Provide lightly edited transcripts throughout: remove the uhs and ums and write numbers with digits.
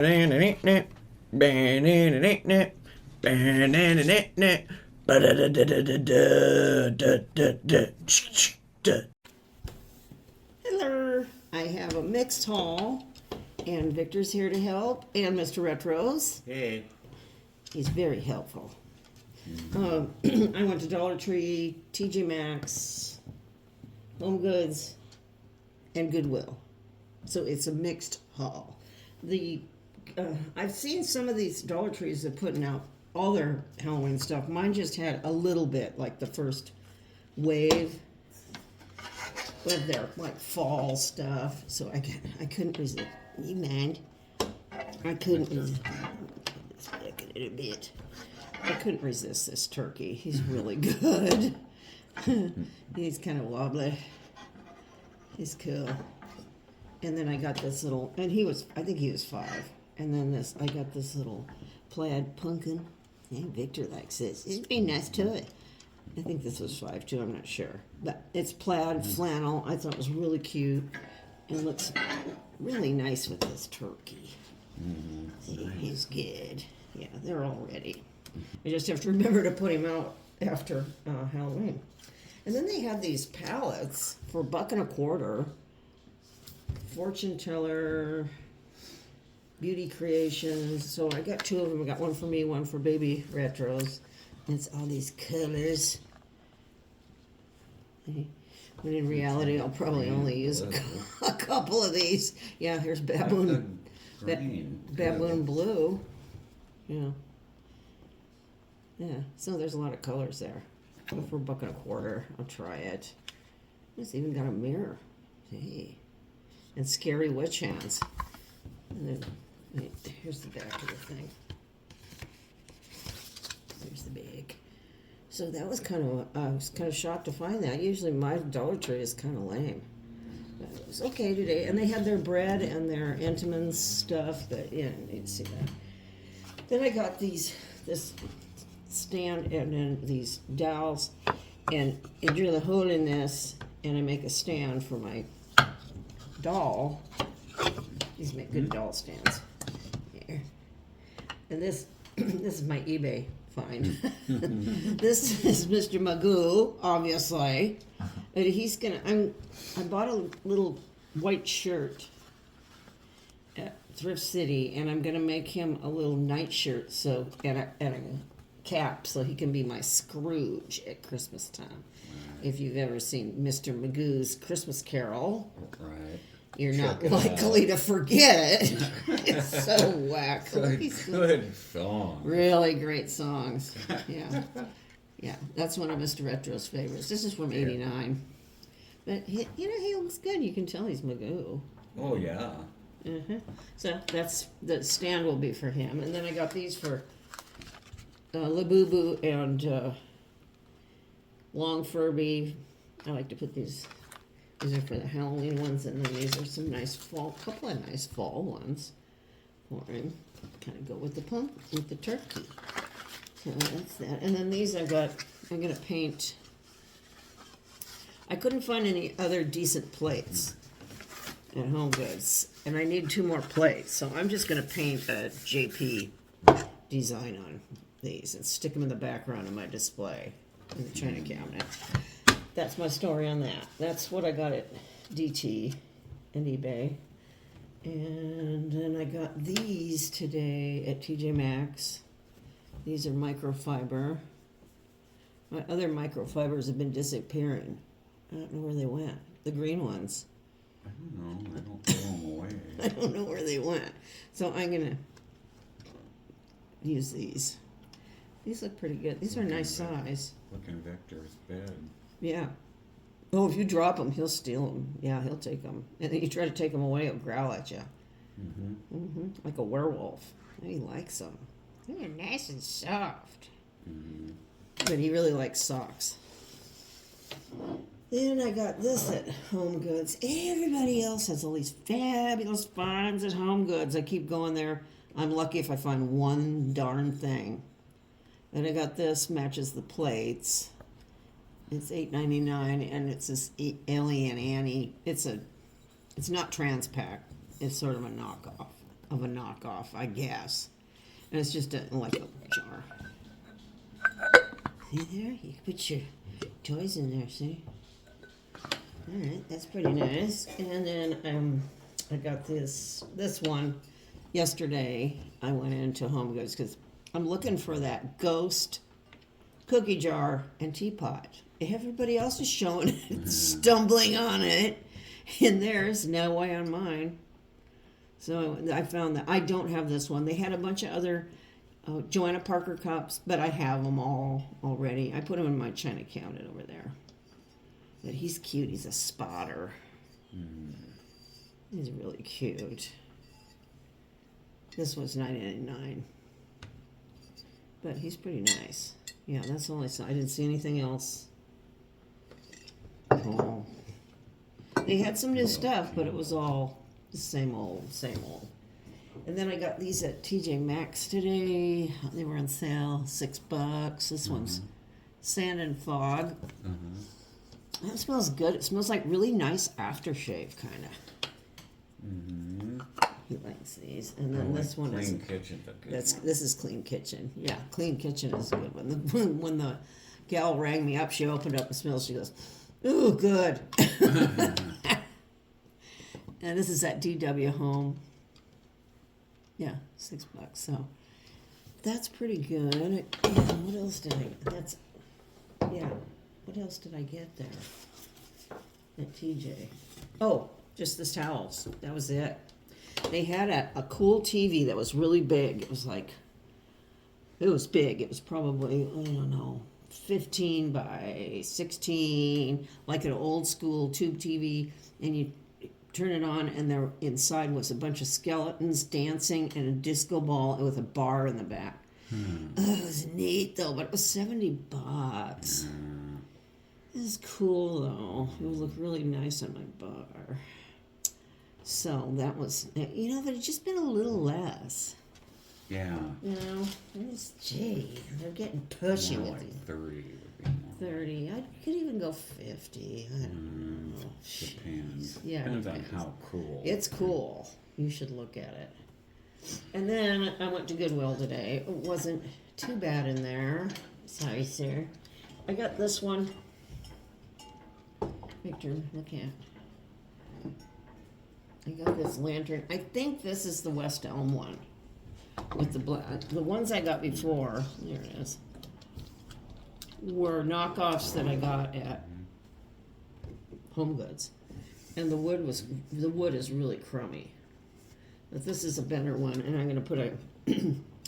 Hello, I have a mixed haul, and Victor's here to help, and Mr. Retros. Hey. He's very helpful. I went to Dollar Tree, TJ Maxx, Home Goods, and Goodwill. So it's a mixed haul. I've seen some of these Dollar Trees that are putting out all their Halloween stuff. Mine just had a little bit, like the first wave of their like fall stuff. So I couldn't resist. You mind? I couldn't resist. Let's back it a bit. I couldn't resist this turkey. He's really good. He's kind of wobbly. He's cool. And then I got this little, and I think he was 5. And then I got this little plaid pumpkin. Yeah, Victor likes this. It's a very nice toy. I think this was 5 too, I'm not sure. But it's plaid flannel. I thought it was really cute. And looks really nice with this turkey. See, he's good. Yeah, they're all ready. I just have to remember to put him out after Halloween. And then they have these pallets for $1.25. Fortune teller, beauty creations. So I got 2 of them. I got one for me, one for baby Retros. And it's all these colors. When in reality, I'll probably only use a couple of these. Yeah, here's baboon. Baboon blue. Yeah. Yeah, so there's a lot of colors there. So for $1.25, I'll try it. It's even got a mirror. Hey. And scary witch hands. And then, here's the back of the thing. Here's the bag. So that was I was kind of shocked to find that. Usually my Dollar Tree is kind of lame. But it was okay today. And they had their bread and their Entenmann's stuff, but yeah, I need to see that. Then I got this stand and then these dowels, and I drill a hole in this, and I make a stand for my doll. These make good doll stands. Here. And this is my eBay find. This is Mr. Magoo, obviously. And I bought a little white shirt at Thrift City, and I'm gonna make him a little nightshirt and a cap so he can be my Scrooge at Christmas time. If you've ever seen Mr. Magoo's Christmas Carol, Right. You're not likely to forget it. It's so whack. Good song. Really great songs. Yeah. Yeah, that's one of Mr. Retro's favorites. This is from '89. But, he looks good. You can tell he's Magoo. Oh, yeah. So the stand will be for him. And then I got these for Labubu and Long Furby. I like to put these are for the Halloween ones, and then these are some couple of nice fall ones for him. Kind of go with the turkey. So that's that. And then these I'm gonna paint. I couldn't find any other decent plates at Home Goods, and I need 2 more plates. So I'm just gonna paint a JP design on these and stick them in the background of my display in the china cabinet. That's my story on that. That's what I got at DT and eBay. And then I got these today at TJ Maxx. These are microfiber. My other microfibers have been disappearing. I don't know where they went. The green ones. I don't know. I don't throw them away. I don't know where they went. So I'm going to use these. These look pretty good. These are a nice size. Look in Victor's bed. Yeah. Oh, if you drop them, he'll steal them. Yeah, he'll take them. And then you try to take them away, he'll growl at you. Like a werewolf. He likes them. They're nice and soft. But he really likes socks. Then I got this at Home Goods. Everybody else has all these fabulous finds at Home Goods. I keep going there. I'm lucky if I find one darn thing. Then I got this, matches the plates. It's $8.99, and it's this Alien Annie. It's not Transpac. It's sort of a knockoff. of a knockoff, I guess. And it's just like a jar. See there? You can put your toys in there, see? Alright, that's pretty nice. And then I got this one yesterday. I went into Home Goods because I'm looking for that ghost cookie jar and teapot. Everybody else is showing it, stumbling on it, and there's no way on mine. So I found that I don't have this one. They had a bunch of other Joanna Parker cups, but I have them all already. I put them in my China cabinet over there. But he's cute. He's a spotter. He's really cute. This was $9.99. But he's pretty nice. Yeah, that's all I saw. I didn't see anything else. Oh. They had some new stuff, but it was all the same old, same old. And then I got these at TJ Maxx today. They were on sale, $6. This one's Sand and Fog. That smells good. It smells like really nice aftershave, kind of. He likes these. And then this one is Clean Kitchen. this is Clean Kitchen. Yeah, Clean Kitchen is a good one. When the gal rang me up, she opened up the smell. She goes, "Ooh, good." And this is at DW Home. Yeah, $6. So that's pretty good. And what else did I? What else did I get there at TJ? Oh, just the towels. That was it. They had a cool TV that was really big. It was big. It was probably, I don't know, 15 by 16, like an old school tube TV. And you turn it on, and there inside was a bunch of skeletons dancing and a disco ball with a bar in the back. Oh, it was neat though, but it was $70. It was cool though. It would look really nice on my bar. So that was, but it's just been a little less. Yeah. They're getting pushy More with like these. 30 would be more. 30. I could even go 50. I don't know. Depends. Yeah, Depends depends. on how cool. It's cool. You should look at it. And then I went to Goodwill today. It wasn't too bad in there. Sorry, sir. I got this one. Victor, look at. I got this lantern. I think this is the West Elm one. With the black. The ones I got before, there it is, were knockoffs that I got at Home Goods. And the wood is really crummy. But this is a better one, and I'm gonna put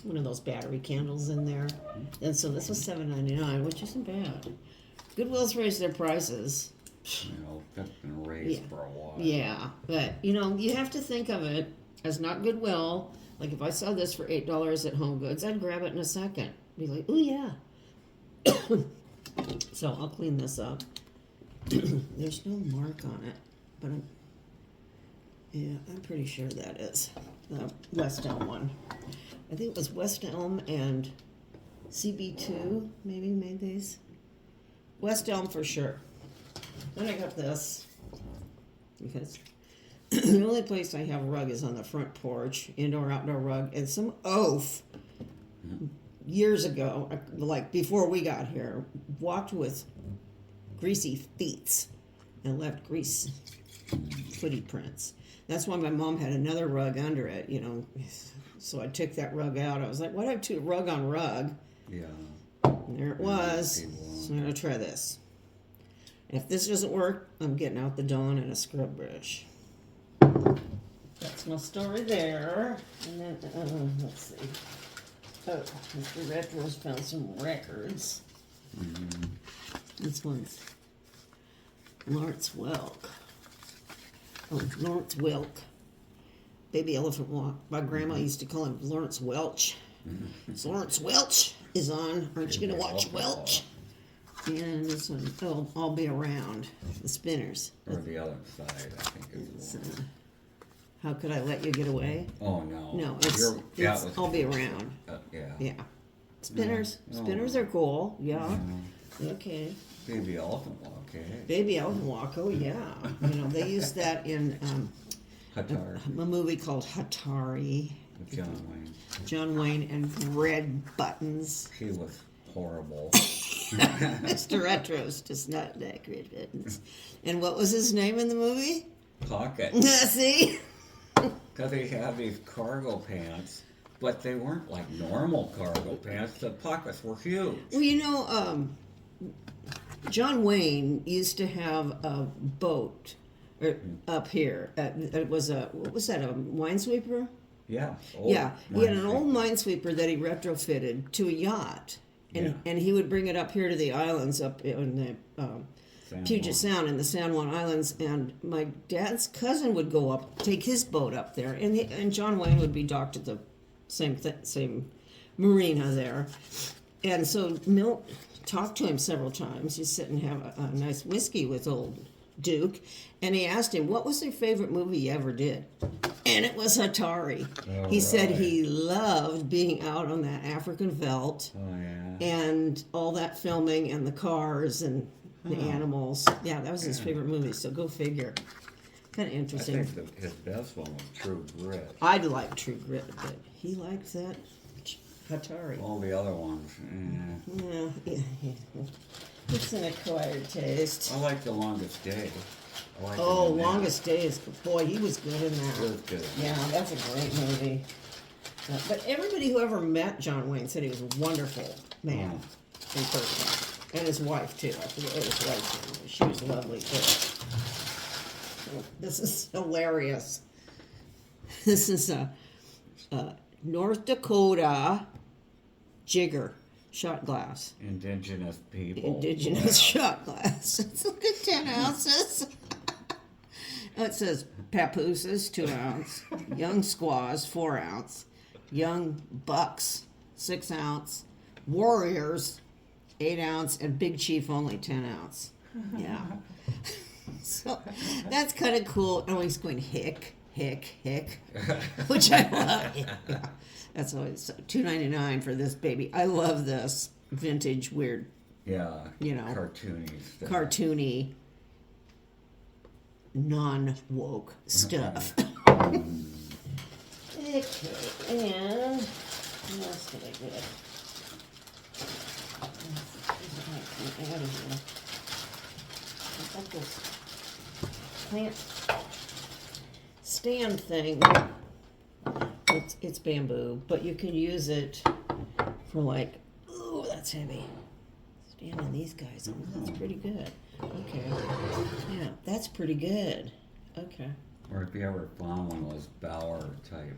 one of those battery candles in there. And so this was $7.99, which isn't bad. Goodwill's raised their prices. That's been raised for a while. Yeah, but you have to think of it as not Goodwill. Like if I saw this for $8 at Home Goods, I'd grab it in a second. Be like, oh yeah. So I'll clean this up. There's no mark on it, but I'm pretty sure that is the West Elm one. I think it was West Elm and CB2 maybe made these. West Elm for sure. Then I got this because the only place I have a rug is on the front porch, indoor-outdoor rug, and some oaf years ago, like before we got here, walked with greasy feet and left grease footy prints. That's why my mom had another rug under it, So I took that rug out. I was like, why do I have two rug on rug? Yeah. And there it was. So I'm going to try this. If this doesn't work, I'm getting out the Dawn and a scrub brush. That's my story there. And then, let's see. Oh, Mr. RETROS found some records. This one's Lawrence Welk. Oh, Lawrence Welk. Baby Elephant Walk. My grandma used to call him Lawrence Welch. So Lawrence Welch is on. Aren't you going to watch Welch? And this one, I'll Be Around. The Spinners. Or the other side, I think is the one. How Could I Let You Get Away? Oh, no. No, it's I'll Be Around. Yeah. Yeah. Spinners. Spinners are cool. Yeah. Okay. Baby Elephant Walk, eh? Baby Elephant Walk. Oh, yeah. They used that in Hattar. A movie called Hatari. With John Wayne. John Wayne and red buttons. He was horrible. Mr. Retros does not like red buttons. And what was his name in the movie? Pocket. See? Because he had these cargo pants, but they weren't like normal cargo pants. The pockets were huge. Well, you know, John Wayne used to have a boat up here. It was what was that, a minesweeper? Yeah. Yeah, he had an old minesweeper that he retrofitted to a yacht. And he would bring it up here to the islands up in the Puget Sound in the San Juan Islands. And my dad's cousin would go up, take his boat up there. And John Wayne would be docked at the same marina there. And so Milt talked to him several times. He'd sit and have a nice whiskey with old Duke. And he asked him, what was their favorite movie you ever did? And it was Hatari. He said he loved being out on that African veldt. Oh, yeah. And all that filming and the cars and the animals. Yeah, that was his favorite movie, so go figure. Kind of I interesting. think his best one was True Grit. I'd like True Grit, but he liked that Hatari. All the other ones, Yeah. It's an acquired taste. I like The Longest Day. I like Oh, him in that. Longest Day is, boy, he was good in It that. was good. Yeah, that's a great movie. But everybody who ever met John Wayne said he was a wonderful man in person. And his wife, too. I forget what his wife's name was. She was lovely, too. This is hilarious. This is a North Dakota jigger shot glass. Indigenous people. Indigenous shot glass. Look at 10 ounces. It says papooses, 2 ounce. Young squaws, 4 ounce. Young bucks, 6 ounce. Warriors, 8 ounce. And Big Chief, only 10 ounce. Yeah. So that's kind of cool. Oh, he's going hick, which I love. Yeah. That's always $2.99 for this baby. I love this vintage, weird, Yeah. You know, Cartoony stuff. cartoony, non-woke stuff. Okay, and what else did I get? I got this plant stand thing. It's bamboo, but you can use it for like, ooh, that's heavy. Stand on these guys. Oh, that's pretty good. Okay. Yeah, that's pretty good. Okay. Or if you ever found one of those Bower type.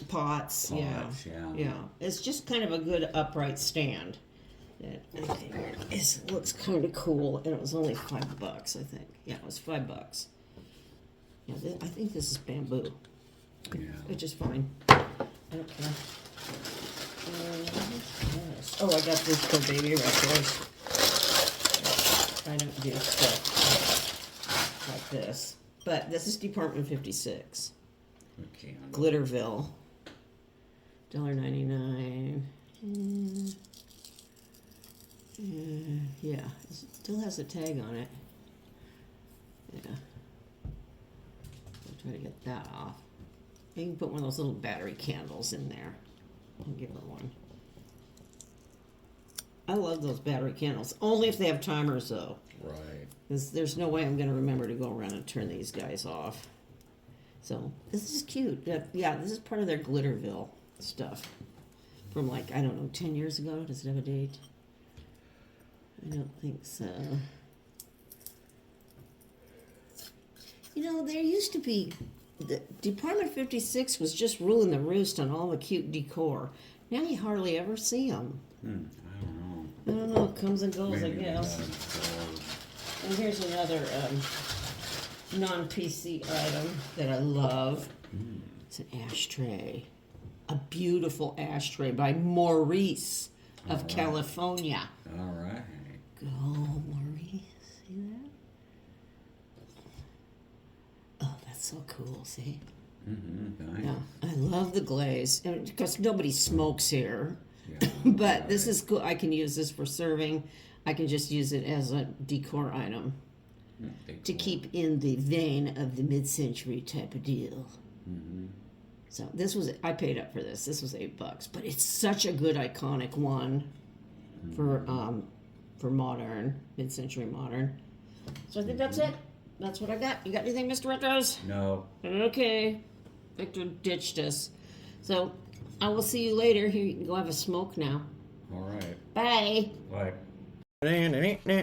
Pots, yeah. yeah. Yeah. It's just kind of a good upright stand. Okay, it looks kind of cool, and it was only $5, I think. Yeah, it was $5. Yeah, I think this is bamboo. Yeah. Which is fine. I don't care. Yes. Oh, I got this for baby retros. I don't do stuff like this. But this is Department 56. Okay. Glitterville. $1.99. Yeah, it still has a tag on it. Yeah. I'll try to get that off. You can put one of those little battery candles in there. I'll give her one. I love those battery candles. Only if they have timers, though. Right. Because there's no way I'm going to remember to go around and turn these guys off. So, this is cute. Yeah, this is part of their Glitterville stuff. From like, I don't know, 10 years ago? Does it have a date? I don't think so. You know, there used to be... The Department 56 was just ruling the roost on all the cute decor. Now you hardly ever see them. I don't know. I don't know. It comes and goes, Maybe I guess. And here's another non-PC item that I love. It's an ashtray. A beautiful ashtray by Maurice of California. All right. Go, Maurice. See that? Oh, that's so cool. See? Nice. Yeah, I love the glaze because nobody smokes here. Yeah, But this is cool. I can use this for serving. I can just use it as a decor item. to keep in the vein of the mid-century type of deal. So this was, I paid up for this. This was $8, but it's such a good iconic one for modern, mid-century modern. So I think that's it. That's what I got. You got anything, Mr. Retros? No. Okay. Victor ditched us. So I will see you later. Here, you can go have a smoke now. All right. Bye. Bye. Ba